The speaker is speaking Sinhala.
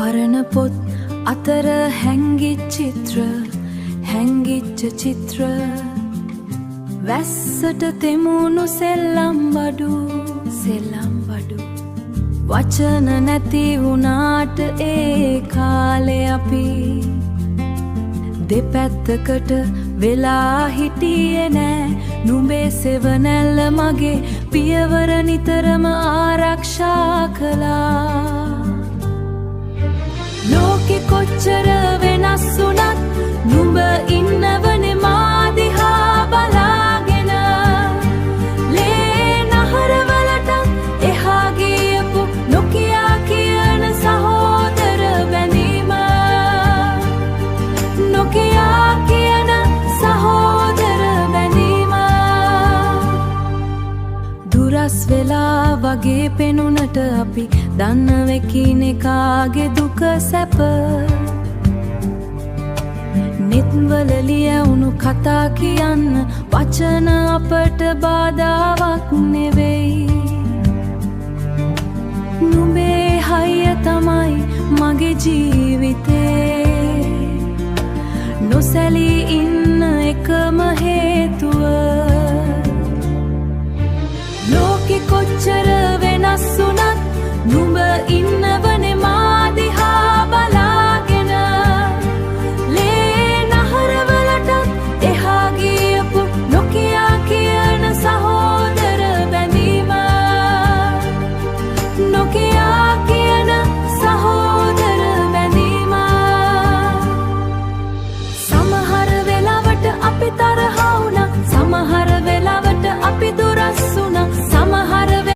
පරණ පොත් අතර හැංගිච්ච චිත්‍ර වැස්සට තෙමුණු සෙල්ලම් බඩු වචන නැති වුණාට ඒ කාලේ අපි දෙපැත්තකට වෙලා හිටියේ නෑ නුඹේ සෙවණැල්ල මගේ පියවර නිතරම ආරක්ෂා කළා ලෝකෙ කොච්චර වෙනස් වුණත් නුඹ ඉන්නවනේ මා දිහා බලාගෙන ලේ නහරවලට එහා ගියපු නොකියා කියන සහෝදර බැඳීම නොකියා කියන සහෝදර බැඳීම දුරස් වෙලා වගේ පෙනුනට අපි දන්නව එකිනෙකාගේ දුක සැප නිත්වල ලියවුණු කතා කියන්න වචන අපට බාධාවක් නෙවෙයි නුඹේ හයිය තමයි මගේ ජීවිතේ නොසැලී ඉන්න එකම හේතුව ලෝකෙ කොච්චර වෙනස් වුණත් නුඹ ඉන්නවනේ මා දිහා බලාගෙන ලේ නහරවලට එහා ගියපු නොකියා කියන සහෝදර බැඳීම නොකියා කියන සහෝදර බැඳීම සමහර වෙලාවට අපි තරහ